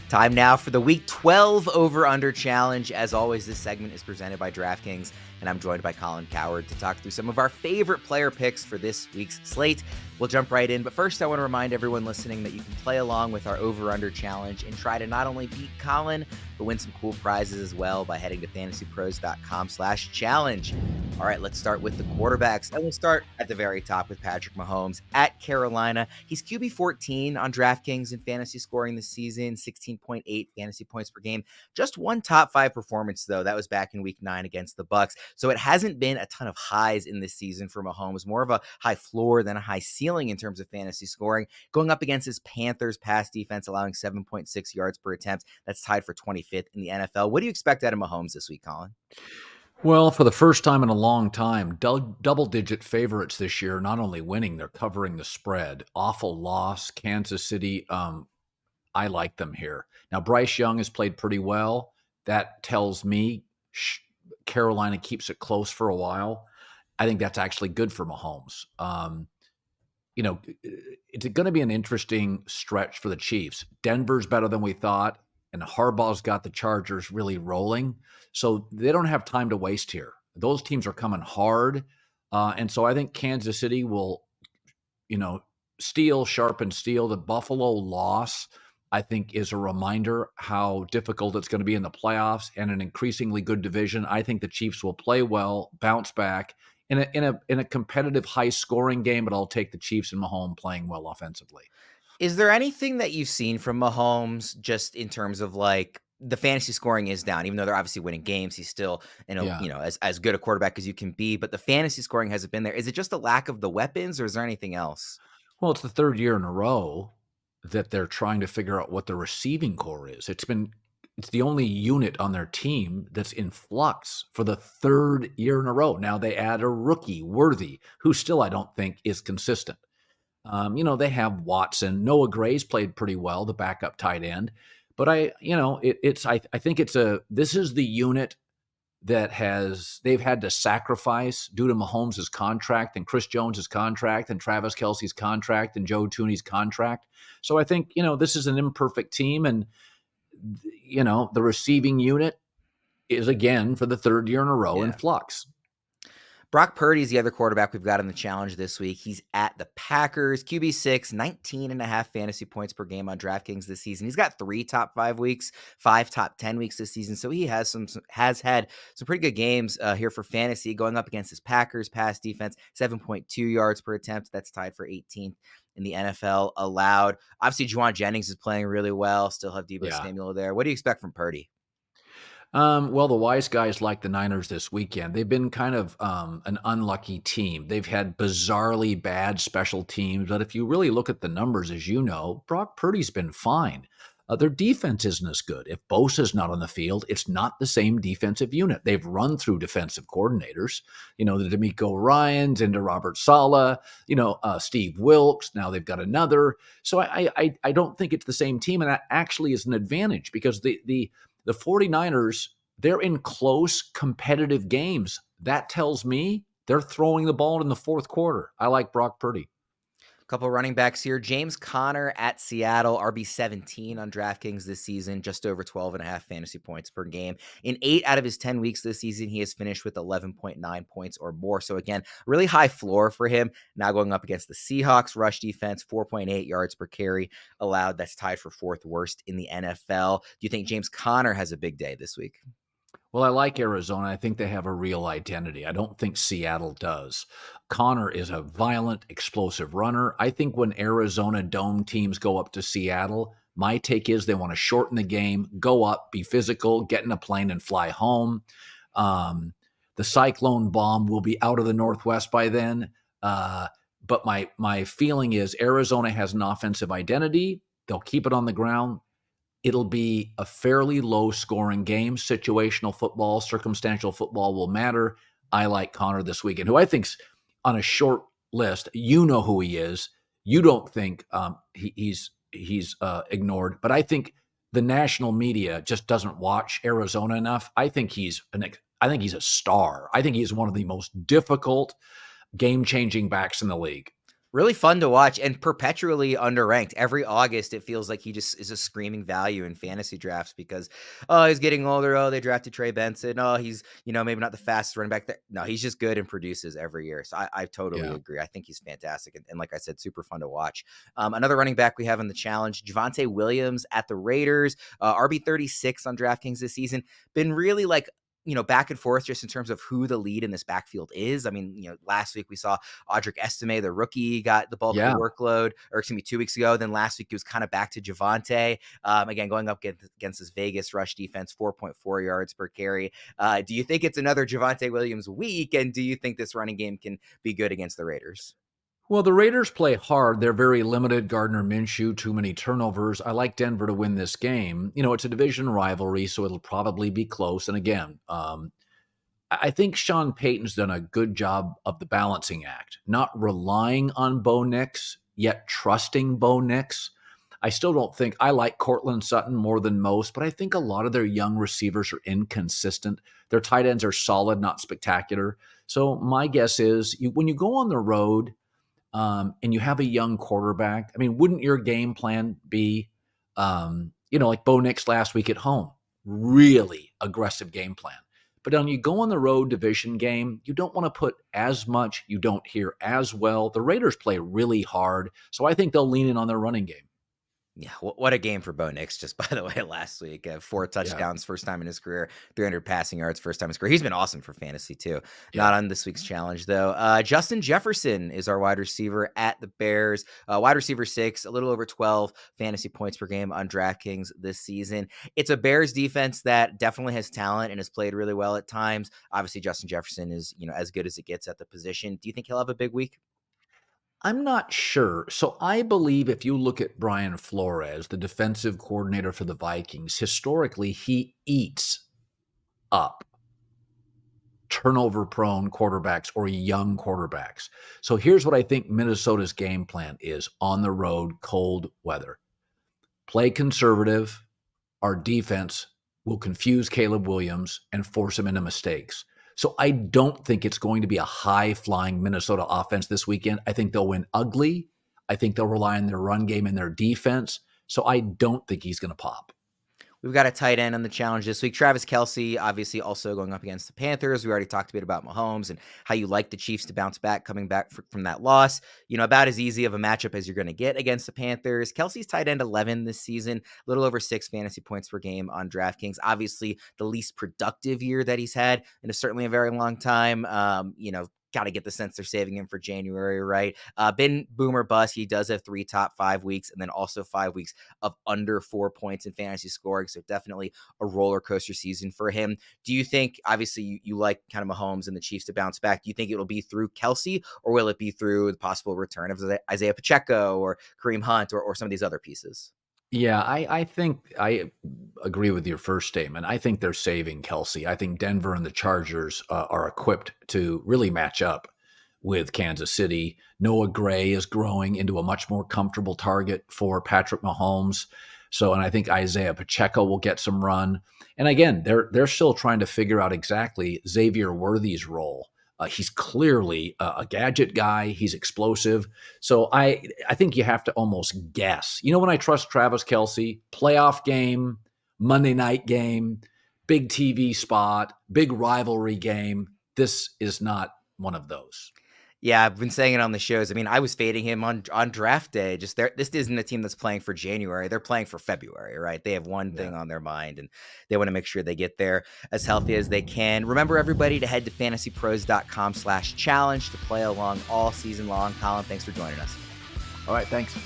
Time now for the Week 12 Over-Under Challenge. As always, this segment is presented by DraftKings, and I'm joined by Colin Cowherd to talk through some of our favorite player picks for this week's slate. We'll jump right in, but first I want to remind everyone listening that you can play along with our Over-Under Challenge and try to not only beat Colin, but win some cool prizes as well by heading to fantasypros.com/challenge. All right, let's start with the quarterbacks. And we'll start at the very top with Patrick Mahomes at Carolina. He's QB 14 on DraftKings in fantasy scoring this season, 16.8 fantasy points per game. Just one top 5 performance, though. That was back in week 9 against the Bucs. So it hasn't been a ton of highs in this season for Mahomes, more of a high floor than a high ceiling in terms of fantasy scoring. Going up against his Panthers pass defense, allowing 7.6 yards per attempt. That's tied for 25th in the NFL. What do you expect out of Mahomes this week, Colin? Well, for the first time in a long time, double-digit favorites this year, not only winning, they're covering the spread. Awful loss, Kansas City. I like them here. Now, Bryce Young has played pretty well. That tells me Carolina keeps it close for a while. I think that's actually good for Mahomes. It's going to be an interesting stretch for the Chiefs. Denver's better than we thought, and Harbaugh's got the Chargers really rolling. So they don't have time to waste here. Those teams are coming hard. And so I think Kansas City will, sharpen steel. The Buffalo loss, I think, is a reminder how difficult it's going to be in the playoffs and an increasingly good division. I think the Chiefs will play well, bounce back in a competitive, high-scoring game, but I'll take the Chiefs and Mahomes playing well offensively. Is there anything that you've seen from Mahomes just in terms of like the fantasy scoring is down, even though they're obviously winning games? He's still, as good a quarterback as you can be, but the fantasy scoring hasn't been there. Is it just a lack of the weapons, or is there anything else? Well, it's the third year in a row that they're trying to figure out what the receiving core is. It's the only unit on their team that's in flux for the third year in a row. Now they add a rookie, Worthy, who still I don't think is consistent. They have Watson. Noah Gray's played pretty well, the backup tight end. But I think this is the unit that they've had to sacrifice due to Mahomes' contract and Chris Jones' contract and Travis Kelce's contract and Joe Thuney's contract. So I think, this is an imperfect team, and, the receiving unit is again for the third year in a row in flux. Brock Purdy is the other quarterback we've got in the challenge this week. He's at the Packers, QB6, 19.5 fantasy points per game on DraftKings this season. He's got 3 top 5 weeks, 5 top 10 weeks this season. So he has had some pretty good games here for fantasy, going up against his Packers pass defense, 7.2 yards per attempt. That's tied for 18th in the NFL allowed. Obviously, Juwan Jennings is playing really well. Still have Deebo Samuel there. What do you expect from Purdy? Well, the wise guys like the Niners this weekend. They've been kind of an unlucky team. They've had bizarrely bad special teams, but if you really look at the numbers, as you know, Brock Purdy's been fine. Their defense isn't as good. If Bosa's not on the field, it's not the same defensive unit. They've run through defensive coordinators, the D'Amico Ryans into Robert Saleh, Steve Wilkes. Now they've got another. So I don't think it's the same team, and that actually is an advantage because the 49ers, they're in close competitive games. That tells me they're throwing the ball in the fourth quarter. I like Brock Purdy. A couple of running backs here. James Conner at Seattle, RB17 on DraftKings this season, just over 12.5 fantasy points per game. In 8 out of his 10 weeks this season, he has finished with 11.9 points or more. So again, really high floor for him. Now going up against the Seahawks rush defense, 4.8 yards per carry allowed. That's tied for 4th worst in the NFL. Do you think James Conner has a big day this week? Well, I like Arizona. I think they have a real identity. I don't think Seattle does. Conner is a violent, explosive runner. I think when Arizona Dome teams go up to Seattle, my take is they want to shorten the game, go up, be physical, get in a plane and fly home. The cyclone bomb will be out of the Northwest by then. But my feeling is Arizona has an offensive identity. They'll keep it on the ground. It'll be a fairly low-scoring game. Situational football, circumstantial football will matter. I like Conner this weekend, who I think's on a short list. You know who he is. You don't think he's ignored, but I think the national media just doesn't watch Arizona enough. I think he's a star. I think he's one of the most difficult game-changing backs in the league. Really fun to watch and perpetually underranked. Every August, it feels like he just is a screaming value in fantasy drafts because, oh, he's getting older. Oh, they drafted Trey Benson. Oh, he's, maybe not the fastest running back. No, he's just good and produces every year. So I totally Yeah. agree. I think he's fantastic. And like I said, super fun to watch. Another running back we have in the challenge, Javonte Williams at the Raiders, RB36 on DraftKings this season. Been really like, back and forth just in terms of who the lead in this backfield is. I mean, last week we saw Audric Estime, the rookie, got the bulk of the Yeah. workload, or excuse me, 2 weeks ago. Then last week it was kind of back to Javonte. Again, going up against this Vegas rush defense, 4.4 yards per carry. Do you think it's another Javonte Williams week? And do you think this running game can be good against the Raiders? Well, the Raiders play hard. They're very limited. Gardner Minshew, too many turnovers. I like Denver to win this game. It's a division rivalry, so it'll probably be close. And again, I think Sean Payton's done a good job of the balancing act, not relying on Bo Nix, yet trusting Bo Nix. I still don't think I like Cortland Sutton more than most, but I think a lot of their young receivers are inconsistent. Their tight ends are solid, not spectacular. So my guess is when you go on the road, and you have a young quarterback, I mean, wouldn't your game plan be, like Bo Nix last week at home? Really aggressive game plan. But when you go on the road division game, you don't want to put as much, you don't hear as well. The Raiders play really hard, so I think they'll lean in on their running game. Yeah, what a game for Bo Nix, just by the way, last week. 4 Yeah, touchdowns, first time in his career, 300 passing yards, first time in his career. He's been awesome for fantasy, too. yeah. Not on this week's challenge, though. Justin Jefferson is our wide receiver at the Bears. Wide receiver 6, a little over 12 fantasy points per game on DraftKings this season. It's a Bears defense that definitely has talent and has played really well at times. Obviously, Justin Jefferson is, as good as it gets at the position. Do you think he'll have a big week? I'm not sure. So I believe if you look at Brian Flores, the defensive coordinator for the Vikings, historically he eats up turnover-prone quarterbacks or young quarterbacks. So here's what I think Minnesota's game plan is on the road, cold weather. Play conservative. Our defense will confuse Caleb Williams and force him into mistakes. So I don't think it's going to be a high-flying Minnesota offense this weekend. I think they'll win ugly. I think they'll rely on their run game and their defense. So I don't think he's going to pop. We've got a tight end on the challenge this week. Travis Kelce, obviously also going up against the Panthers. We already talked a bit about Mahomes and how you like the Chiefs to bounce back, coming back from that loss. About as easy of a matchup as you're going to get against the Panthers. Kelce's tight end 11 this season, a little over 6 fantasy points per game on DraftKings. Obviously, the least productive year that he's had in certainly a very long time. Got to get the sense they're saving him for January, right? Been boomer bust. He does have 3 top 5 weeks and then also 5 weeks of under 4 points in fantasy scoring. So definitely a roller coaster season for him. Do you think, obviously, you like kind of Mahomes and the Chiefs to bounce back? Do you think it will be through Kelce or will it be through the possible return of Isaiah Pacheco or Kareem Hunt or some of these other pieces? Yeah, I think I agree with your first statement. I think they're saving Kelce. I think Denver and the Chargers are equipped to really match up with Kansas City. Noah Gray is growing into a much more comfortable target for Patrick Mahomes. And I think Isaiah Pacheco will get some run. And again, they're still trying to figure out exactly Xavier Worthy's role. He's clearly a gadget guy. He's explosive. So I think you have to almost guess. When I trust Travis Kelce, playoff game, Monday night game, big TV spot, big rivalry game. This is not one of those. Yeah, I've been saying it on the shows. I mean, I was fading him on draft day. This isn't a team that's playing for January. They're playing for February, right? They have one thing on their mind, and they want to make sure they get there as healthy as they can. Remember, everybody, to head to fantasypros.com/challenge to play along all season long. Colin, thanks for joining us. All right, thanks.